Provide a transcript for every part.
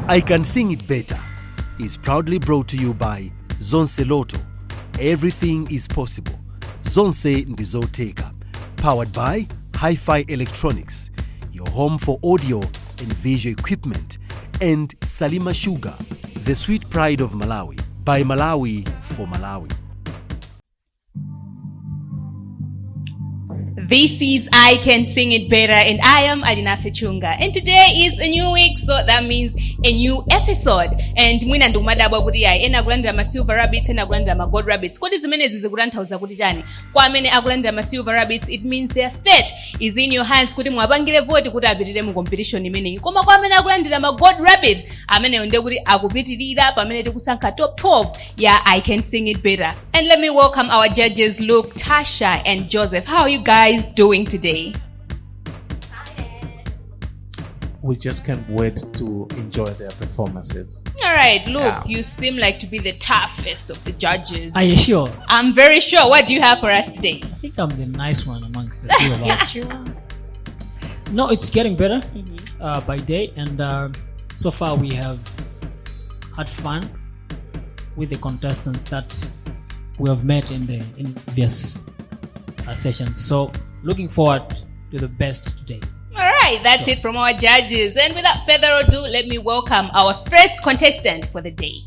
I Can Sing It Better is proudly brought to you by Zonse Lotto. Everything is possible. Zonse Ndizoteka. Powered by Hi-Fi Electronics, your home for audio and visual equipment. And Salima Sugar, the sweet pride of Malawi. By Malawi for Malawi. This is I Can Sing It Better, and I am Adina Fechunga. And today is a new week, so that means a new episode. And mwina ndo madaba kuti yayi ena akulanda ma silver rabbits ena akulanda ma gold rabbits. Kodi zimene zikulantauza kuti chani? Kwa amene akulanda ma silver rabbits, it means their fate is in your hands kuti mwapangire vote kuti apitire mu competition imeneyi. Koma kwa amene akulandira ma gold rabbit, amene onde kuti akupitirira pamene tikusankha top 12 ya I Can Sing It Better. And let me welcome our judges, Luke, Tasha, and Joseph. How are you guys doing today? We just can't wait to enjoy their performances. All right, Luke, you seem like to be the toughest of the judges. Are you sure? I'm very sure. What do you have for us today? I think I'm the nice one amongst the two of us. No, it's getting better by day, and so far we have had fun with the contestants that we have met in this sessions. So looking forward to the best today. All right, that's it from our judges. And without further ado, let me welcome our first contestant for the day.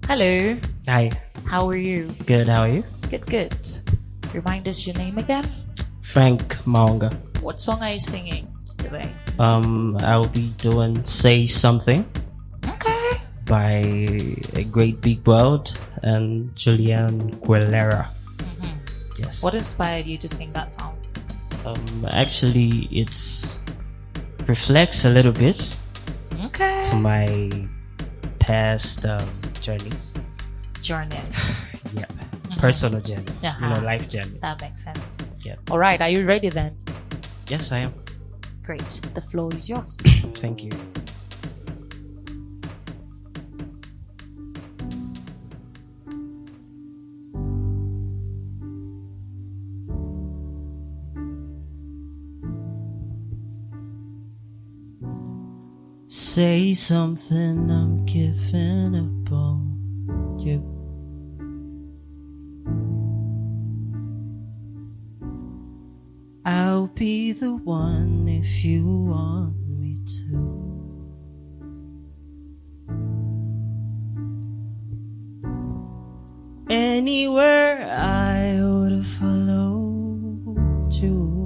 Hello. Hi. How are you? Good. How are you? Good. Remind us your name again. Frank Monga. What song are you singing today? I'll be doing "Say Something" Okay. by A Great Big World and Julian Guerrera. Yes. What inspired you to sing that song? Actually, it's reflects a little bit Okay. to my past journeys. Journeys. Yeah. Personal journeys. Life journeys. That makes sense. Yeah. All right. Are you ready then? Yes, I am. Great. The floor is yours. Thank you. Say something, I'm giving up on you. I'll be the one if you want me to. Anywhere I would have followed you.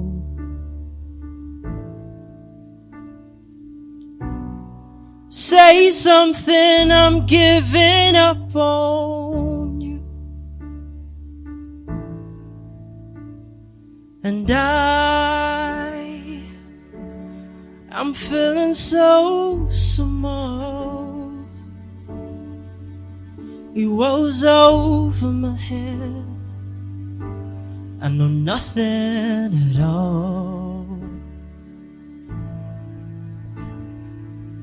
Say something, I'm giving up on you. And I'm feeling so small. It was over my head. I know nothing at all.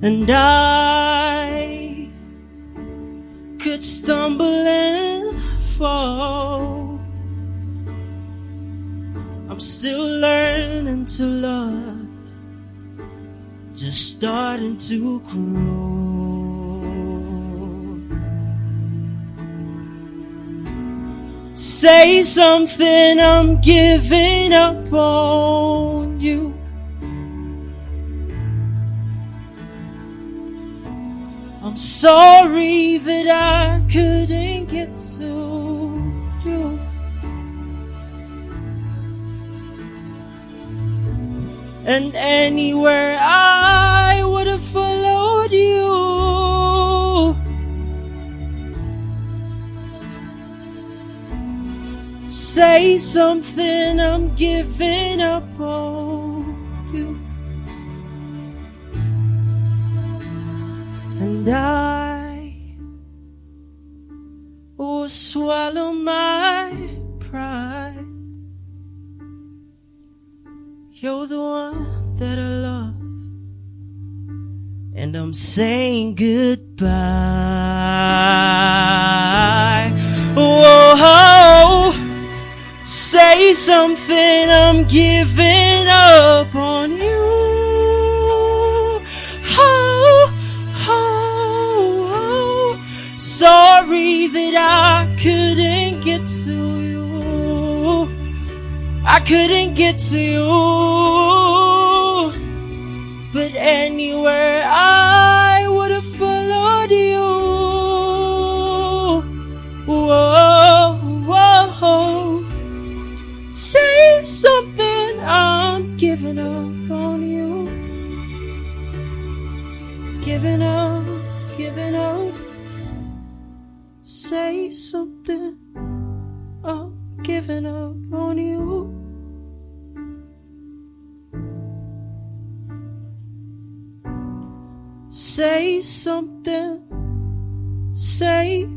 And I could stumble and fall. I'm still learning to love, just starting to grow. Say something, I'm giving up on you. I'm sorry that I couldn't get to you. And anywhere I would have followed you. Say something, I'm giving up on you. And I will swallow my pride. You're the one that I love, and I'm saying goodbye. Whoa, say something, I'm giving up on you. couldn't get to you. I couldn't get to you. But anywhere I would have followed you. Whoa, whoa. Say something, I'm giving up on you. Giving up, giving up. Say something, I'm giving up on you. Say something, say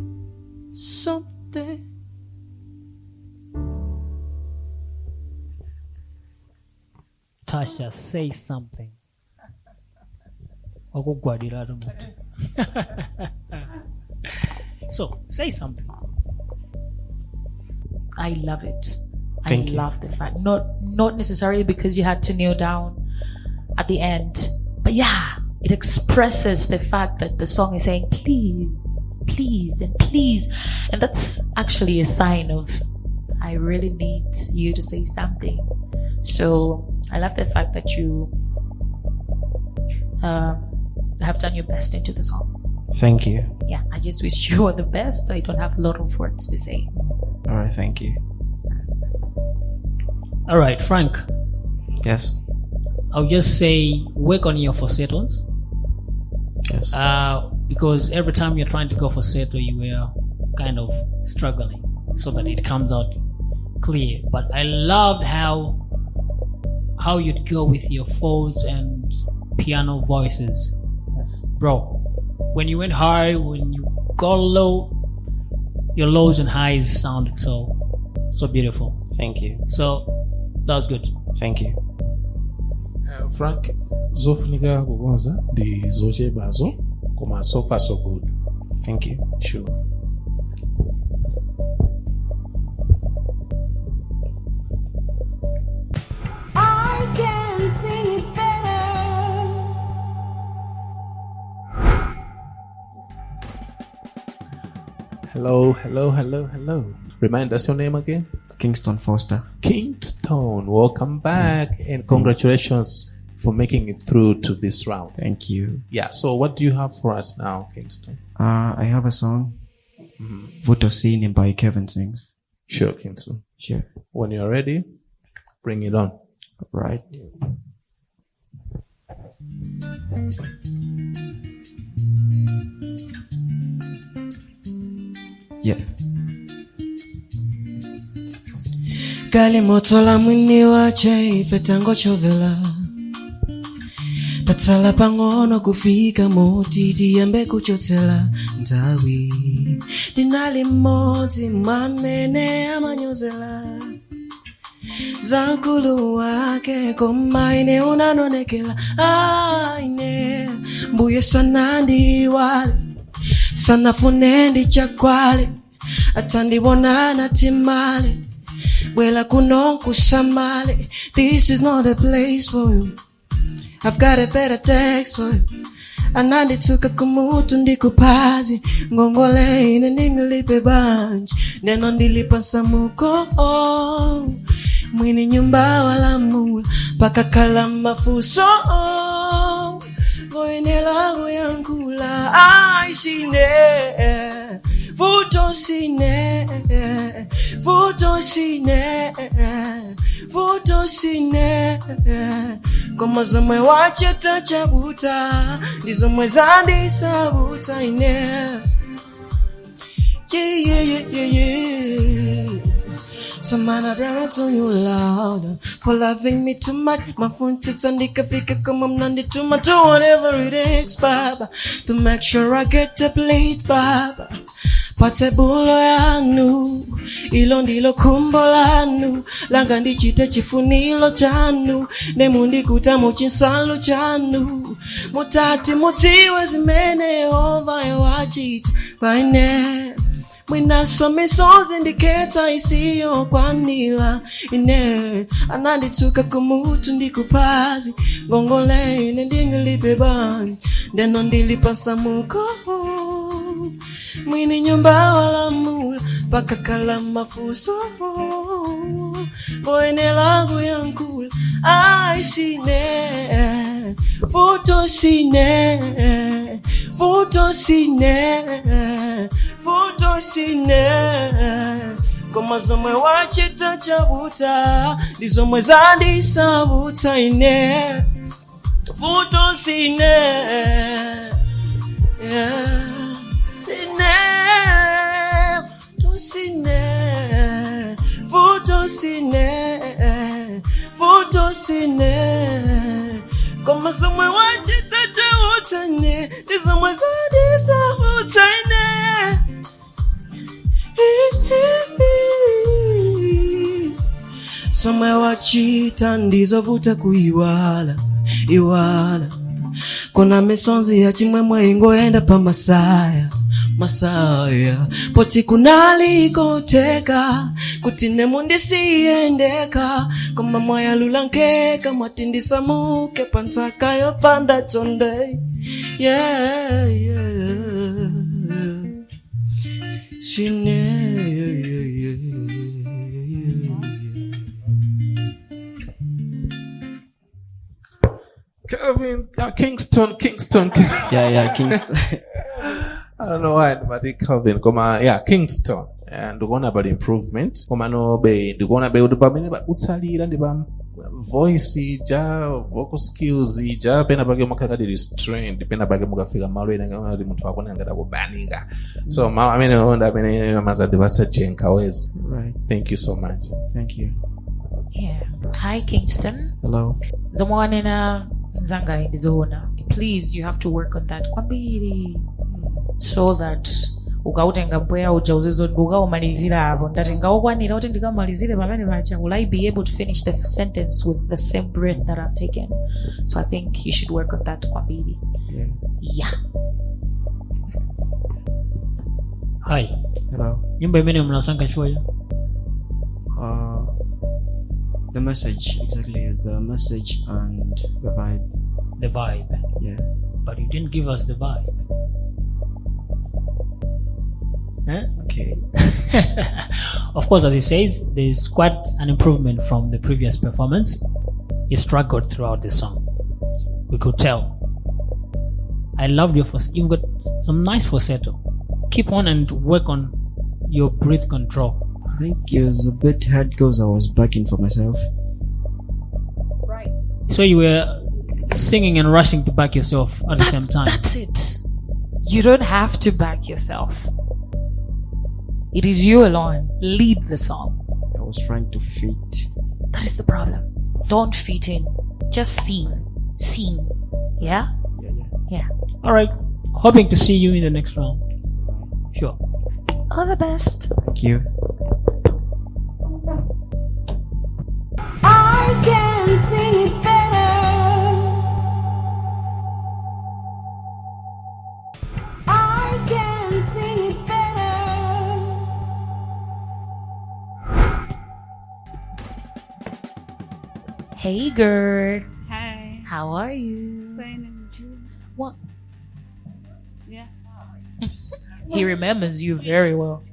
something. Tasha, say something. So, say something. I love it. Thank I you. love the fact, not necessarily because you had to kneel down at the end, but yeah, it expresses the fact that the song is saying please, please, and please, and that's actually a sign of I really need you to say something. So I love the fact that you have done your best into the song. Thank you. Yeah, I just wish you all the best. I don't have a lot of words to say. All right, thank you. All right, Frank. Yes. I'll just say work on your falsettos. Yes. Because every time you're trying to go falsetto, you were kind of struggling so that it comes out clear. But I loved how you'd go with your folds and piano voices. Yes. Bro, when you went high, when you got low, your lows and highs sounded so beautiful. Thank you. So that was good. Thank you. Frank, zofunika kugonza ndi zochebazo koma so far so good. Thank you. Sure. I can sing it better. Hello. Remind us your name again. Kingston Foster. Kingston, welcome back and congratulations for making it through to this round. Thank you. Yeah, so what do you have for us now, Kingston? I have a song, Voto Scene by Kevin Sings. Sure, Kingston. Sure. When you're ready, bring it on. Right. Yeah. Gali moto la mwini wache ifetango chovela Tatsala pangono kufika moti Tiembe kuchotela ntawi Dinali moti mamene amanyozela Zankulu wake komaine unanonekela Aine mbuye sanandi wale Sana funendi chakwale Atandi wonana timale Wela kunonku samale. This is not the place for you. I've got a better text for you. Anandi tuka kumutu ndikupazi. Ngongole ine ningilipe banji. Neno ndilipa samuko Mwini nyumba wala mula. Paka kalama fuso Goenela goyankula Aishine Voto sine Koma zomwe wacheta chabuta Ndizo mwe zandi sabuta ine Yeah So man, I bring it to you loud For loving me too much My phone tits and fika come on nandi to my do whatever it takes, Baba To make sure I get the plate, Baba Pate bulo yanu Ilo ndilo kumbo lanu Langa ndichite chifunilo chanu Nemundi kutamu chinsalu chanu Mutati mutiwe zimene Ova ya wachita Paine Mwina some songs indicator isiyo kwanila ine anandituka kumutu ndikupazi ngongole ine ndingilipe bani ndeno ndilipa samuko mwini nyumba wala mula pakakala mafuso koene langu yankula ai sine futo sine koma zomwe wachita chabuta ndizomwe zandisabuta ine futo sine futo sine koma zomwe wachita chabuta ine ndizomwe zandisabuta ine somwe wachita ndizovuta kuiwala kona misonzi ya chimwemwe ingoenda pa masaya poti kunalikoteka kuti nemundisiyendeka koma mwaya lulankeka mwatindisamuke pansaka yopanda chonde Kelvin, Kingston. Yeah, Kingston. I don't know why, but Kelvin, Kingston. And we're going about improvement. We're going to be utsalira ndiba voice ja vocal skills ja pena bage makakadi restrained pena bage mukafika malo ina ngati munthu akona ngata kubanika. So amene onda amene mazadivasa jenkawezi. Right. Thank you so much. Thank you. Yeah. Hi, Kingston. Hello. Zamwanena nzanga ndizoona. Please, you have to work on that kwambiri so that ukautenga mpweya ujauzizo nduga umalizira hapo ndatenga okwanira kuti ndikamalizire pamene pacha. Will I be able to finish the sentence with the same breath that I've taken? So I think you should work on that kwambiri. Yeah. Hi. Hello. Nyimbo imene mnasanga chifukwa the message, exactly, the message and the vibe. The vibe. Yeah. But you didn't give us the vibe. Okay. Of course, as he says, there's quite an improvement from the previous performance. He struggled throughout the song. We could tell. I loved your you've got some nice falsetto. Keep on and work on your breath control. I think it was a bit hard because I was backing for myself. Right. So you were singing and rushing to back yourself at the same time. That's it. You don't have to back yourself. It is you alone. Lead the song. I was trying to fit. That is the problem. Don't fit in. Just sing. Sing. Yeah? Yeah. All right. Hoping to see you in the next round. Sure. All the best. Thank you. I can sing it better. I can sing it better. Hey girl. Hi. How are you? Fine and you? What? Yeah. He remembers you very well.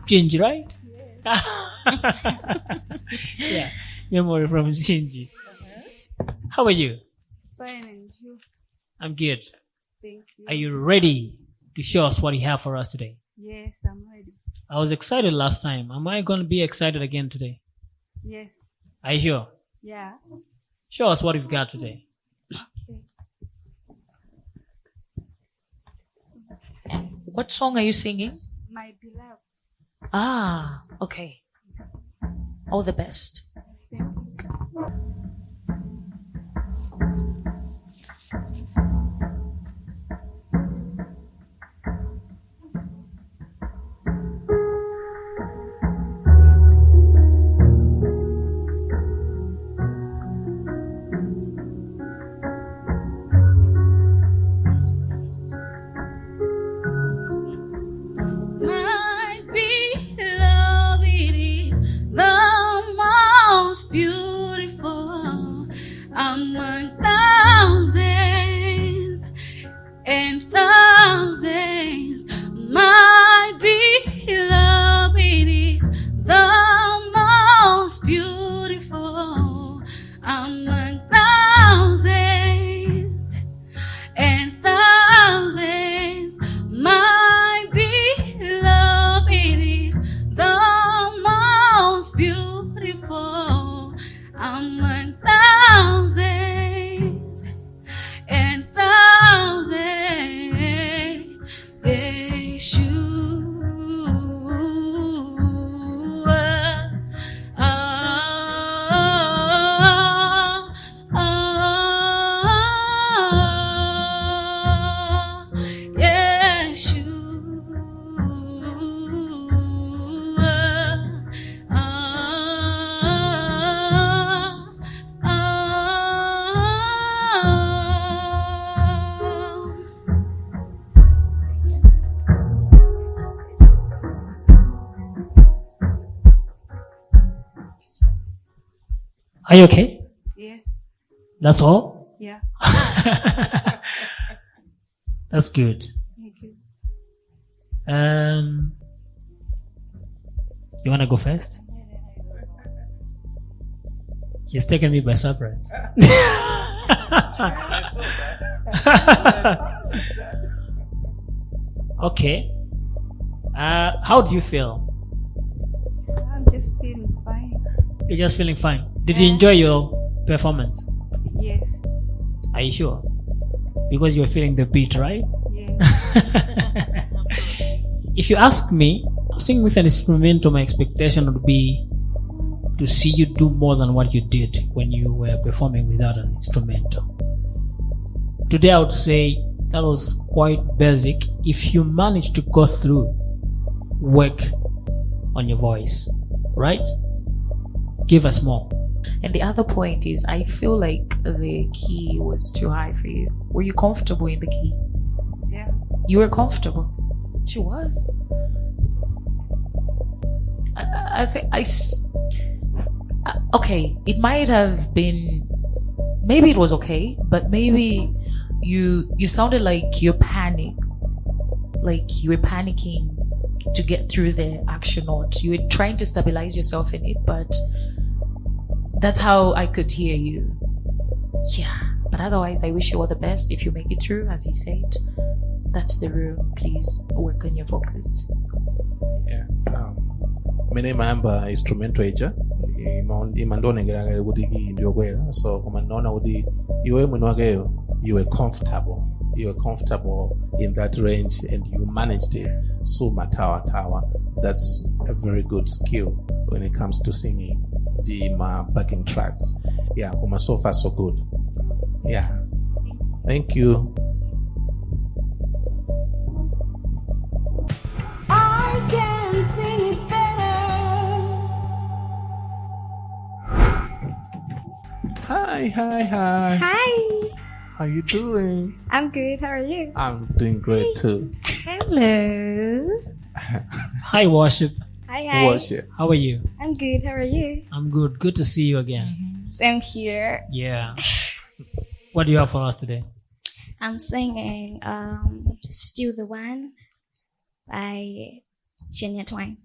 Gingy, right? Yeah. Memory from Gingy. How are you? Fine and you? I'm good. Thank you. Are you ready to show us what you have for us today? Yes, I'm ready. I was excited last time. Am I going to be excited again today? Yes. Are you sure? Yeah. Show us what you've got today. What song are you singing? My beloved. Ah, okay. All the best. Thank you. My beloved is the most beautiful among thousands. Are you okay? Yes. That's all? Yeah. That's good. Thank you. You wanna go first? He's taken me by surprise. Okay. How do you feel? I'm just feeling fine. You're just feeling fine. Did you enjoy your performance? Yes. Are you sure? Because you're feeling the beat, right? Yes. If you ask me, singing with an instrumental, my expectation would be to see you do more than what you did when you were performing without an instrumental. Today I would say that was quite basic. If you manage to go through, work on your voice, right? Give us more. And the other point is, I feel like the key was too high for you. Were you comfortable in the key? Yeah. You were comfortable. She was. I think okay, it might have been, maybe it was okay, but maybe you sounded like you're panicked, like you were panicking to get through the action note. You were trying to stabilize yourself in it, but that's how I could hear you. Yeah, but otherwise I wish you all the best if you make it through, as he said. That's the rule. Please work on your focus. Yeah. Mene mayamba instrumental eja imandonengera kuti iyi ndiyokwera, so koma naona kuti iwe mwini wakeyo you were comfortable in that range and you managed it. So matawa, that's a very good skill when it comes to singing the backing tracks. Yeah, koma so far so good. Yeah, thank you. I can sing it better. Hi. Hi. How you doing? I'm good. How are you? I'm doing great too. Hello. Hi, Worship. Hi. Worship. How are you? I'm good. How are you? I'm good. Good to see you again. Same here. Yeah. What do you have for us today? I'm singing Still the One by Shania Twain.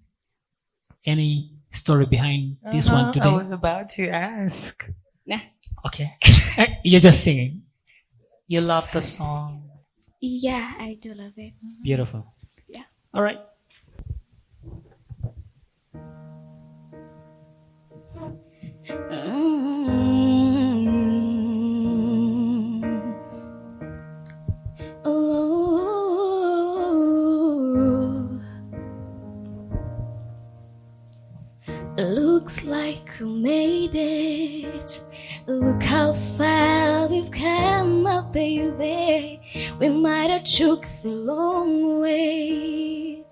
Any story behind this one today? I was about to ask. Nah. Okay. You're just singing. You love the song. Yeah, I do love it. Beautiful. Yeah. All right. Oh, looks like we made it. Look how far we've come up, baby. We might have took the long way.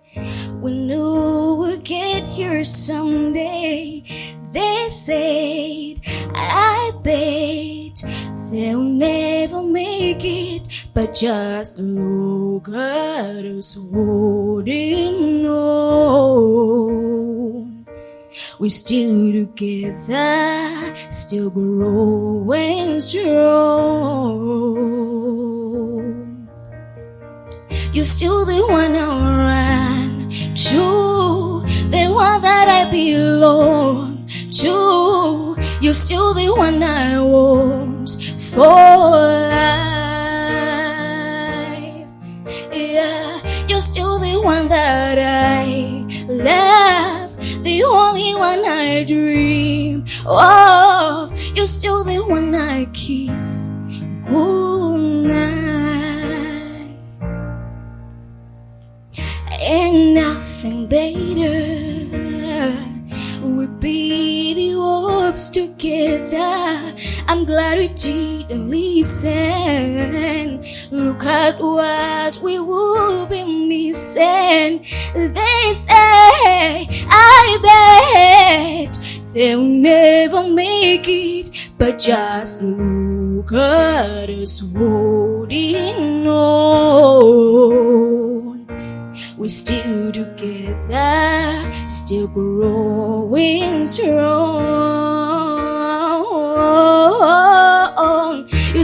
We knew we'd get here someday. They said, I bet they'll never make it, but just look at us holding on. We're still together, still growing strong. You're still the one I run to, the one that I belong to. You're still the one I want for life. Yeah, you're still the one that I love, the only one I dream of. You're still the one I kiss goodnight. Ain't nothing better. We beat the hopes together. I'm glad we didn't listen. Look at what we will be missing. They say, I bet they'll never make it, but just look at us holding on. We're still together, still growing strong.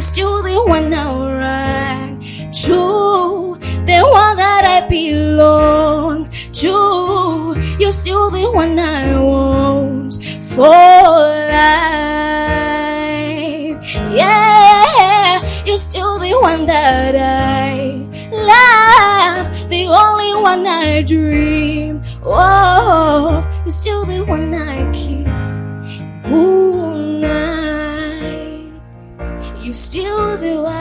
still the one I run to, the one that I belong to. You're still the one I want for life. Yeah, you're still the one that I love, the only one I dream of. You're still the one I kiss all night. You're still the one.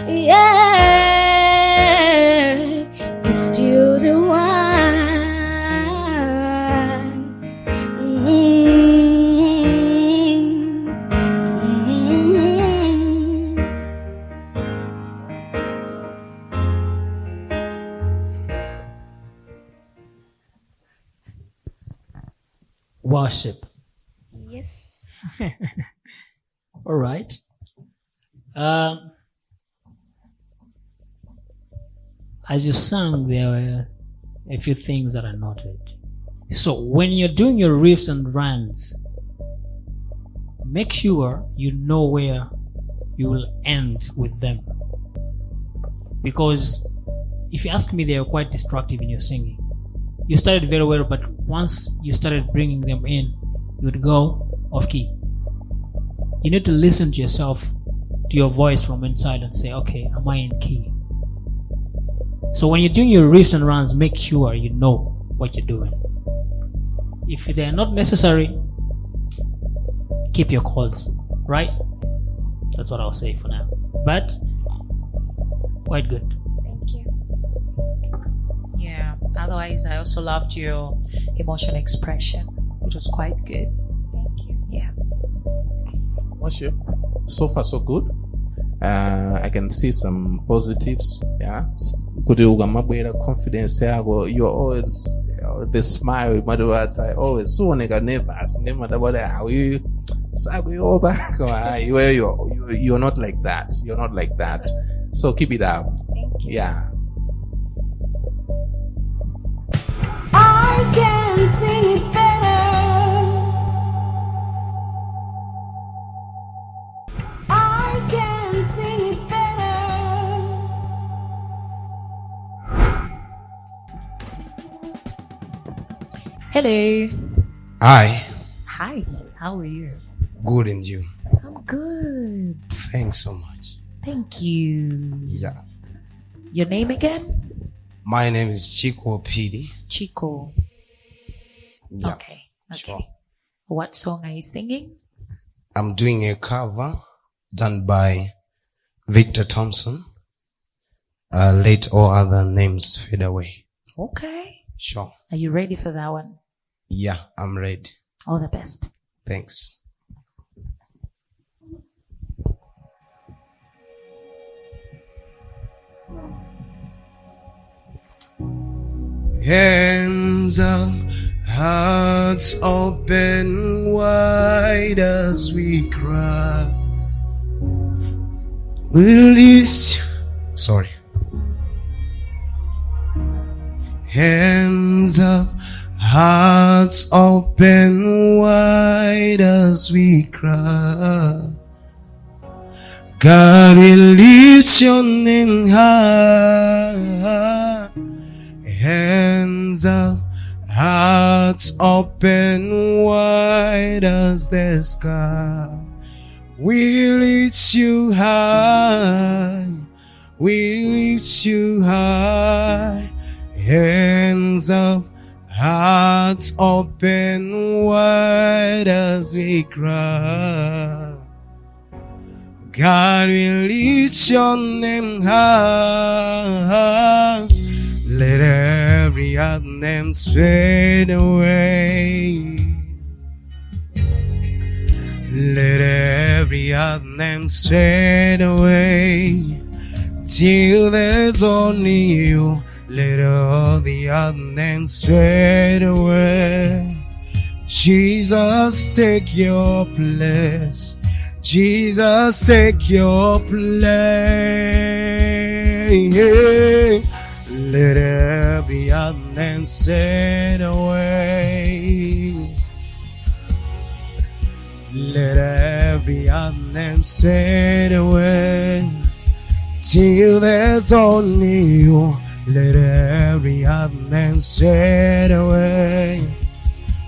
Yeah, you're still the one. Worship. Yes. All right. As you sang, there were a few things that I noted. So when you're doing your riffs and runs, make sure you know where you will end with them. Because if you ask me, they are quite destructive in your singing. You started very well, but once you started bringing them in, you would go off key. You need to listen to yourself, to your voice from inside and say, okay, am I in key? So when you're doing your riffs and runs, make sure you know what you're doing. If they are not necessary, keep your chords, right? That's what I'll say for now. But quite good. Thank you. Yeah. Otherwise, I also loved your emotional expression, which was quite good. Thank you. Yeah. Worship. So far, so good. I can see some positives. Yeah. Kuti ukamabwera confidence yako, you're always the smile. In other words, I always so nigga nervous. Never how you. You're not like that. You're not like that. So keep it up. Thank you. Yeah. I can sing it better. I can sing it better. Hello. Hi, Hi. How are you? good and you? I'm good. Thanks so much. Thank you. Yeah. Your name again? My name is Chikondi Phiri. Chico. Yeah. Okay. Sure. What song are you singing? I'm doing a cover done by Victor Thompson. Let all other names fade away. Okay. Sure. Are you ready for that one? Yeah, I'm ready. All the best. Thanks. Hands up, hearts open wide as we cry. Release. Sorry. Hands up, hearts open wide as we cry. God, we lift your name high. Hands up, hearts open wide as the sky. We lift you high. We lift you high. Hands up, hearts open wide as we cry. God, we lift your name high. Let every other name fade away. Let every other name fade away. Till there's only you. Let all the other names fade away. Jesus, take your place. Jesus, take your place. Let every other name fade away. Let Let every other name fade away till there's only you. Let every other name fade away.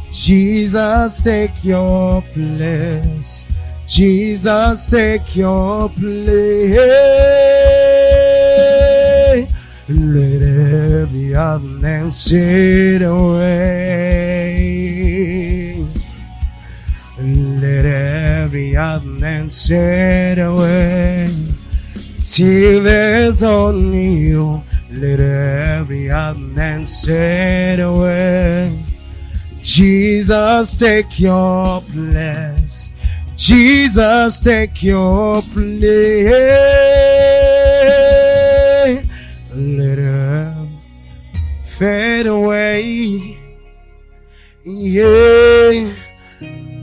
Jesus, take your place. Jesus, take your place. Let every other name fade away. Let every other name fade away till there's only you. Let every other name fade away. Jesus, take your place. Jesus, take your place. Let it fade away. Yeah.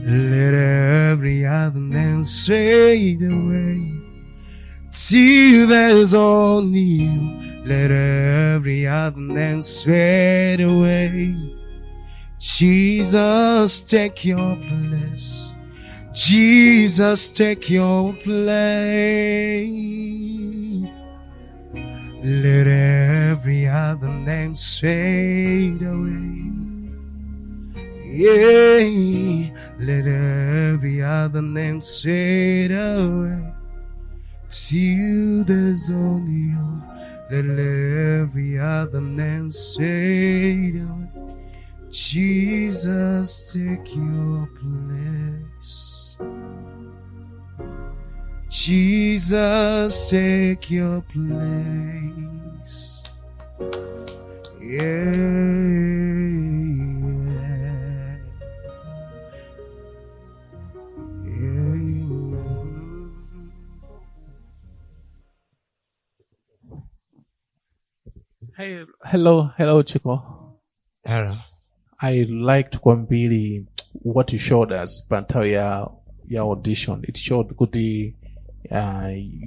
Let every other name fade away till there's only you. Let every other name fade away. Jesus, take your place. Jesus, take your place. Let every other name fade away. Yeah, let every other name fade away till there's only you. Let every other name fade away. Jesus, take your place. Jesus, take your place. Yeah. Hey, hello, Chico. Hello. I liked kwambili what you showed us pantao ya audition. It showed kuti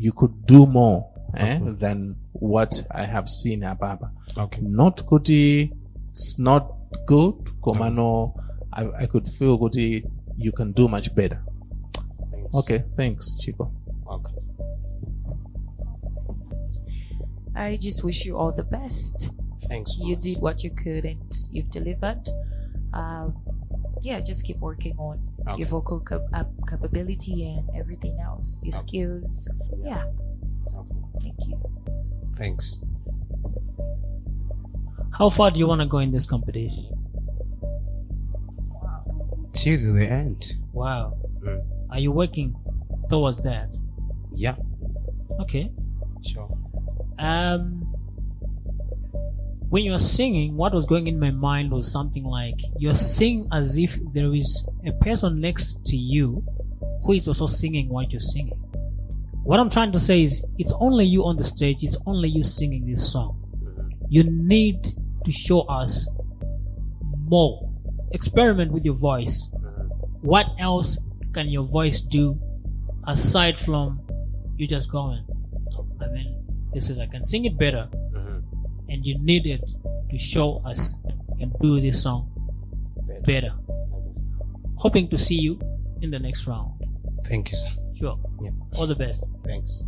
you could do more than what I have seen ababa. Okay. Not kuti it's not good. Komano, I could feel kuti you can do much better. Thanks. Okay, thanks, Chico. Okay. I just wish you all the best. Thanks. You did what you could and you've delivered. Yeah, just keep working on your vocal capability and everything else, your skills. Yeah. Thank you. Thanks. How far do you want to go in this competition? Till the end. Wow. Are you working towards that? Yeah. Okay. Sure. When you're singing, what was going in my mind was something like you're singing as if there is a person next to you who is also singing what you're singing. What I'm trying to say is it's only you on the stage, it's only you singing this song. You need to show us more. Experiment with your voice. What else can your voice do aside from you just going, I mean, this is I can sing it better. And you need it to show us and do this song better. Hoping to see you in the next round. Thank you, sir. Sure. Yeah. All the best. Thanks.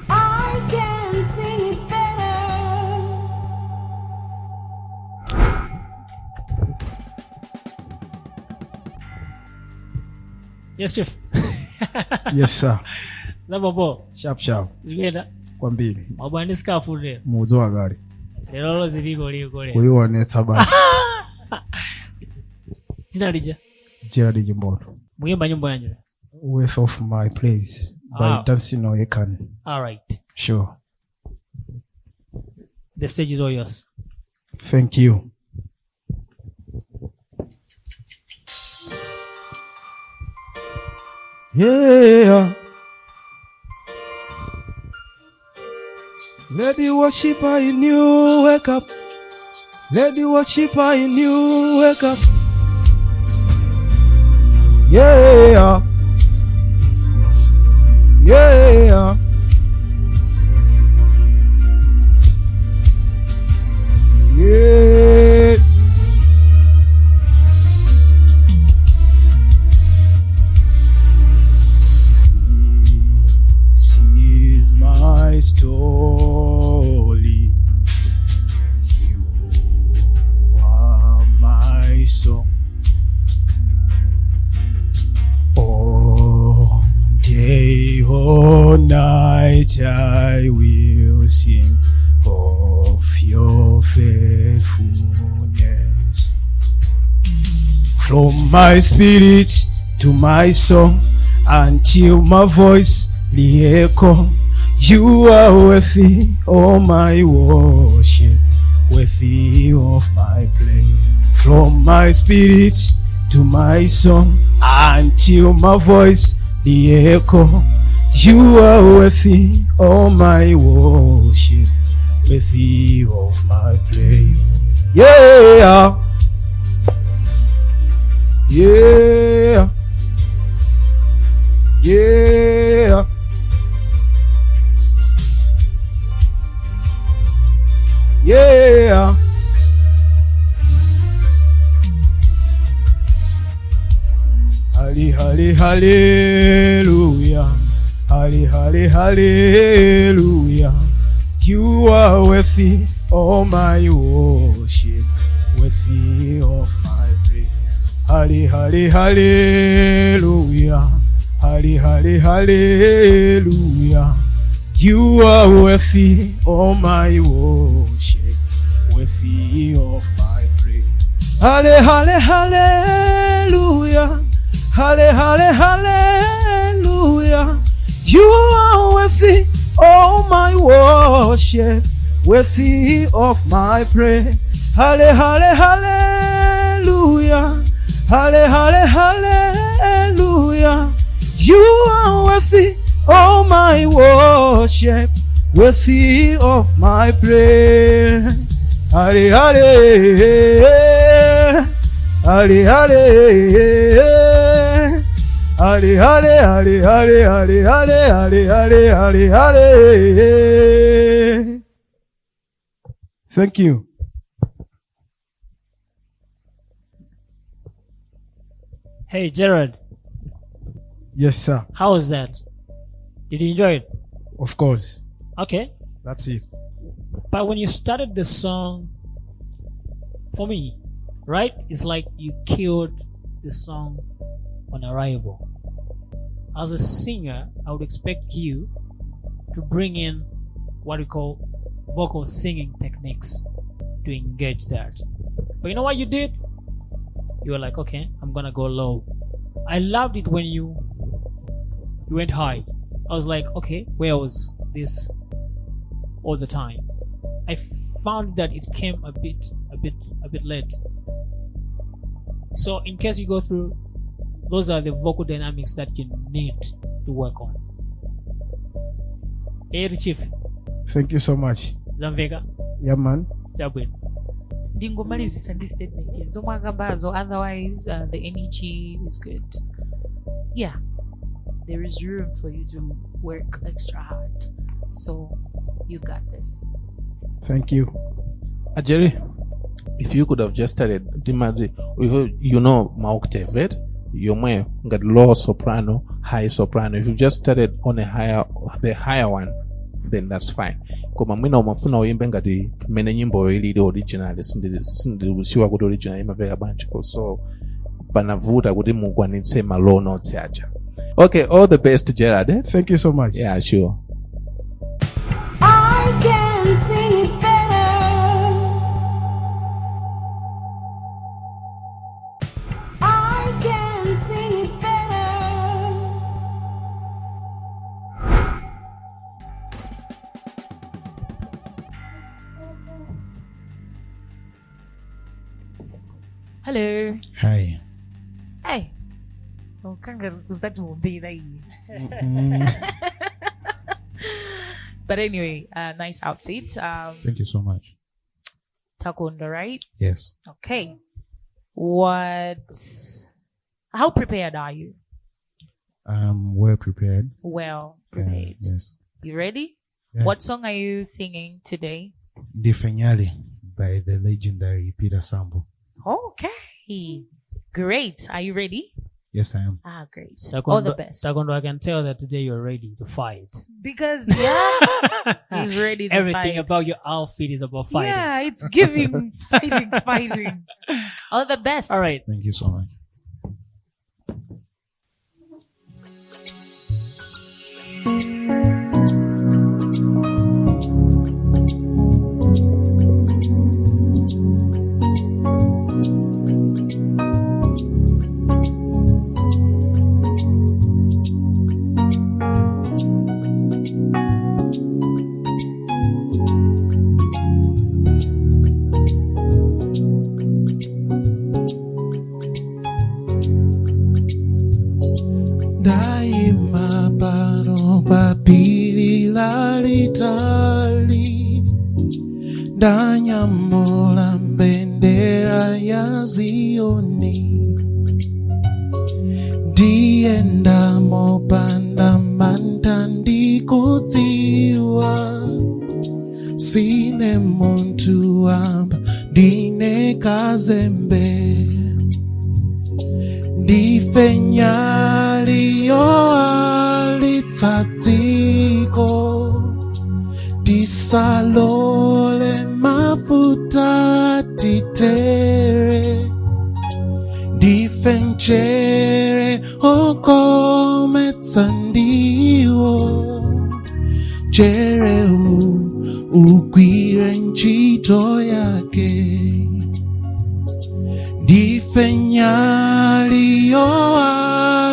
I can sing it better. Yes, Chief. Yes, sir. Labobo. Sharp. Zvienda. Kwambili. Mabwani sikafu leo. Mudzo wakali. Lero ziriko liko leo. Kuionetsa basi. Zina lija. Jerry Jimboto. Muyimba nyimbo yanyu. Worth of my place by Dancing Oyekan. All right. Sure. The stage is all yours. Thank you. Yeah. Let the worshiper in you wake up. Let the worshiper in you wake up. Yeah. Yeah. Yeah. my story. You are my song. All day, all night, I will sing of your faithfulness. From my spirit to my song, until my voice re-echo, you are worthy of my worship, worthy of my praise. From my spirit to my song, until my voice re-echo, you are worthy of my worship, worthy of my praise. Yeah, yeah, yeah. Yeah. Halle, halle, hallelujah. Halle, halle, hallelujah. You are worthy of my worship, worthy of my praise. Halle, halle, hallelujah. Halle, halle, hallelujah. You are worthy of my worship, worthy of my praise. Halle, halle, hallelujah. Halle, halle, hallelujah. You are worthy of my worship, worthy of my praise. Halle, halle, hallelujah. Halle, halle, hallelujah. You are worthy of my worship, worthy of my praise. Halle, halle, halle, halle. Halle, halle, halle, halle, halle, halle, halle, halle, halle. Thank you. Hey, Gerard. Yes, sir. How was that? Did you enjoy it? Of course. Okay. That's it. But when you started the song, for me, right, it's like you killed the song on arrival. As a singer, I would expect you to bring in what we call vocal singing techniques to engage that. But you know what you did? You were like, okay, I'm gonna go low. I loved it when you went high. I was like, okay, where was this all the time? I found that it came a bit late. So in case you go through, those are the vocal dynamics that you need to work on. Hey, Chief. Thank you so much. Zamvega. Yeah, man. Jabwin. Ndingomalizisa ndi statement zomwe akambazo, otherwise the energy is good. Yeah, there is room for you to work extra hard, so you got this. Thank you. Jerry, if you could have just started, you know my octave, right? You got low soprano, high soprano. If you just started on the higher one, then that's fine. Koma mwina umafuna uyimbe ngati mene nyimbo ili original, sindikusiwa kuti original imaveka banchiko, so panavuta kuti mukwanitse ma low notes aja. Okay, all the best, Gerard. Eh? Thank you so much. Yeah, sure. I can sing it better. I can sing it better. Hello. Hi. Hey. Oh, that won't be there. But anyway, nice outfit. Thank you so much. Takondwa, right? Yes. Okay. How prepared are you? I'm well prepared. Well prepared. Yes. You ready? Yeah. What song are you singing today? Defenyali by the legendary Peter Sambo. Okay. Great. Are you ready? Yes, I am. Ah, great. All the Takondwa, best. Takondwa, I can tell that today you're ready to fight. Because, yeah, he's ready to Everything fight. about your outfit is about fighting. Yeah, it's giving fighting. All the best. All right. Thank you so much. Daima pano papiri lalitali, danyamula bendera ya Zioni, dienda mopanda mantandikudziwa, sine muntu amba dine kazembe, difenyali yo alitsatiko, disalole mafuta titere, difenchere okometsandiwo, jereu ugwire ntchito yake, difenyali yo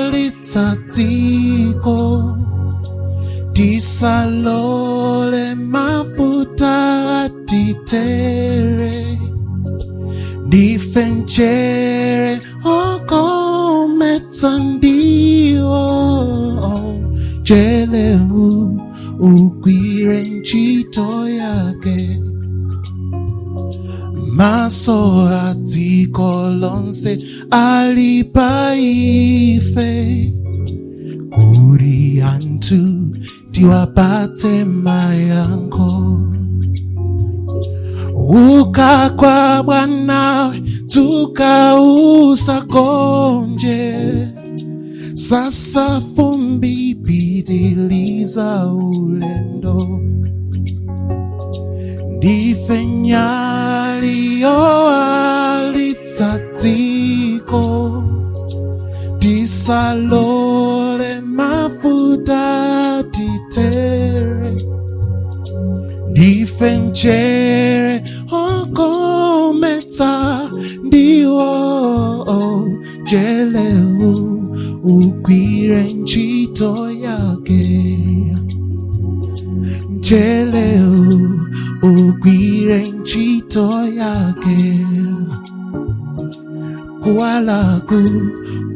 alitsatiko, disalole mafuta titere, difenchere okometsandiwo, jeleu ugwire ntchito yake, maso adziko lonse alipaife, kuri antu tiwapate mayankho, uka kwa Bwanawe tukausakonje, sasa fumbi pitiliza ulendo, difenyali yo alitsatiko, disalole mafuta titere, difenchere okometsa ndiwo, jeleu ugwire ntchito yake, jeleu ugwire ntchito yake,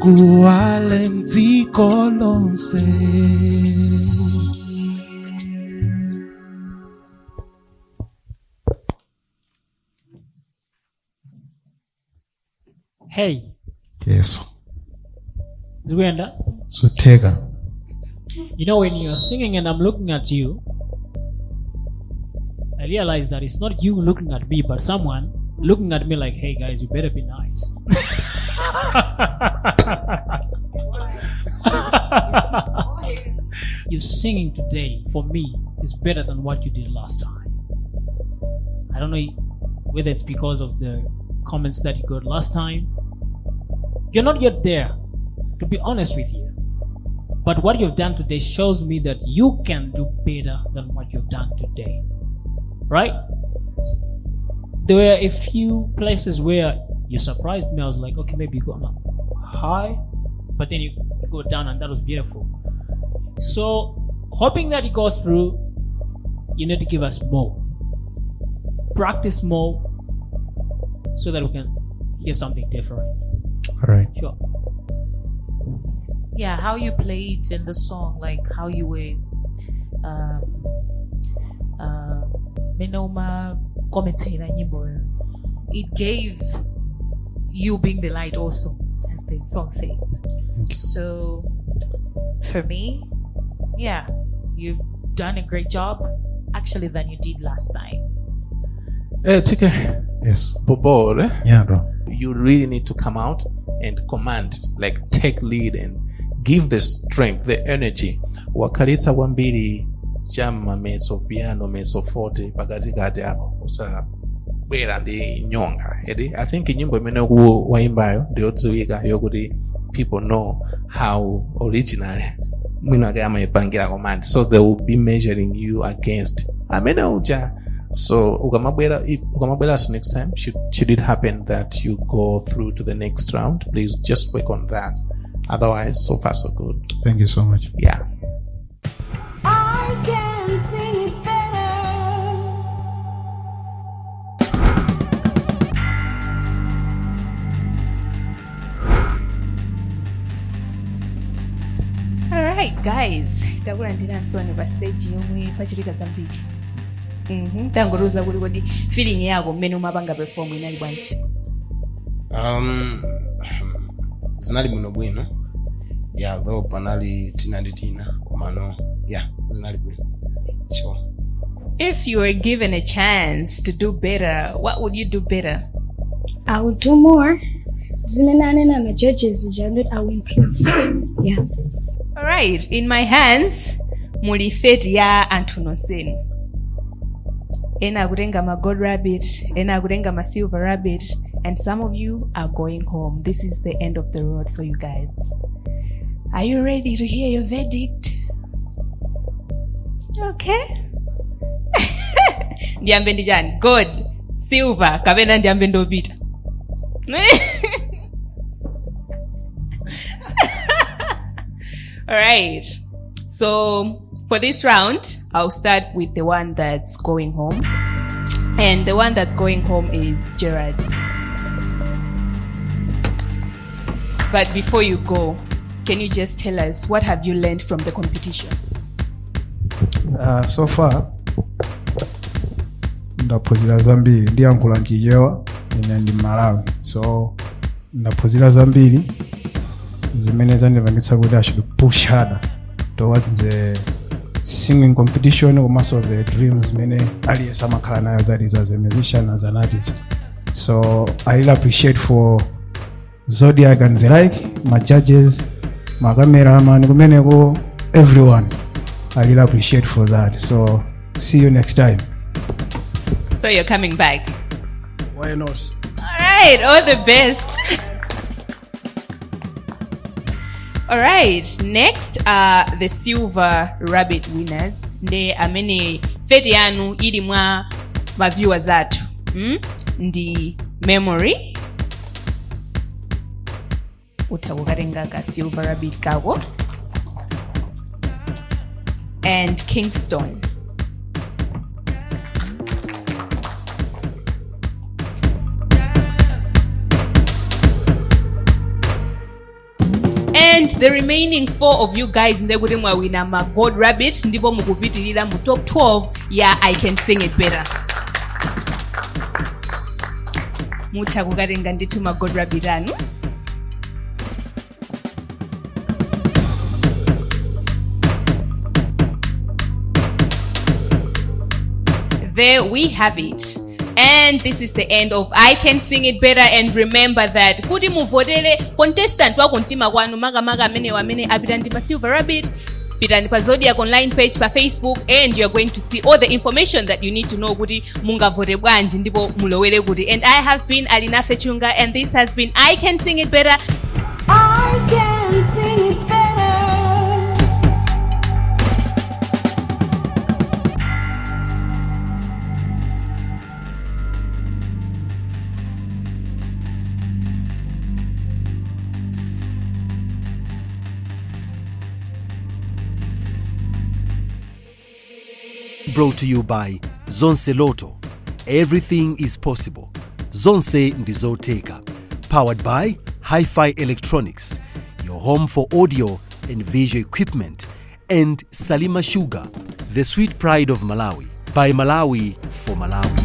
kuwale mdziko lonse. Hey. Yes. Zwenda, Zodiak. you know when you're singing and I'm looking at you, I realize that it's not you looking at me, but someone looking at me like, hey guys, you better be nice. Your singing today, for me, is better than what you did last time. I don't know whether it's because of the comments that you got last time. You're not yet there, to be honest with you. But what you've done today shows me that you can do better than what you've done today. Right? There were a few places where you surprised me. I was like, okay, maybe you go high, but then you go down, and that was beautiful. So, hoping that you go through, you need to give us more. Practice more so that we can hear something different. All right. Sure. Yeah, how you played in the song, like how you were Menoma commentating on nyimbo, it gave you being the light also, as the song says. So for me, yeah, you've done a great job actually than you did last time. TK. Yes. Bobo, eh? Yeah, bro. You really need to come out and command, like take lead and give the strength, the energy. Wakalitsa kwambiri chama mezzo piano mezzo forte pakati kati apo usabwera ndi nyonga. I think nyimbo imene waimbayo ndiyodziwika yokuti people know how original mwina ake amayipangira command, so they will be measuring you against amene uja. So ukamabwera next time, should it happen that you go through to the next round, please just work on that. Otherwise, so far so good. Thank you so much. Yeah. I can sing it better. All right, guys, takulandira nsoni pa stage yomwe pachitika zambiri. Tangoruza kuti feeling yako mmene umapanga perform inali bwanji? Zinali bwino. Yeah, though panali tina komano. Yeah, zinali bwino. Sure. If you were given a chance to do better, what would you do better? I will do more. Zimenane na my judges, I will improve. Yeah. All right, in my hands, mulifeti ya Antunoseni. Ena kutenga ma gold rabbit, ena kutenga ma silver rabbit, and some of you are going home. This is the end of the road for you guys. Are you ready to hear your verdict? Okay. Ndiambe ndijani, gold, silver, kapena ndiambe ndopita. All right. So for this round, I'll start with the one that's going home. And the one that's going home is Gerard. But before you go, can you just tell us what have you learned from the competition? So far, ndaphunzira zambiri ndiyankhula nchichewa ine ndi Malawi. So ndaphunzira zambiri zimene zandipangitsa kuti I should push harder towards the singing competition, also the dreams many alias amakhala nayo, that is as a musician, as an artist. So I really appreciate for Zodiak and the like, my judges, my cameraman, everyone. I really appreciate for that. So see you next time. So you're coming back? Why not? All right, all the best. All right, next are the silver rabbit winners. Nde amene feti yanu ili mwa viewers atu. Ndi Memory. Utakukatenga ka silver rabbit kako. And Kingston. And the remaining 4 of you guys ndekuti mwawina ma gold rabbit ndipo mukupitirira mu top 12 ya I Can Sing It Better. Mutakukatenga ndithu ma gold rabbit anu. There we have it. And this is the end of I Can Sing It Better. And remember that kuti muvotere contestant wako mtima kwanu maga amene wamene apita ndi pa silver rabbit, pita ndi pa Zodiak online page pa Facebook, and you're going to see all the information that you need to know kuti mungavote bwanji ndipo mulowere kuti. And I have been Alinafe Chunga, and this has been I Can Sing It Better. I can sing it better. Brought to you by Zonse Lotto. Everything is possible. Zonse Zodiak. Powered by Hi-Fi Electronics, your home for audio and visual equipment. And Salima Sugar, the sweet pride of Malawi. By Malawi for Malawi.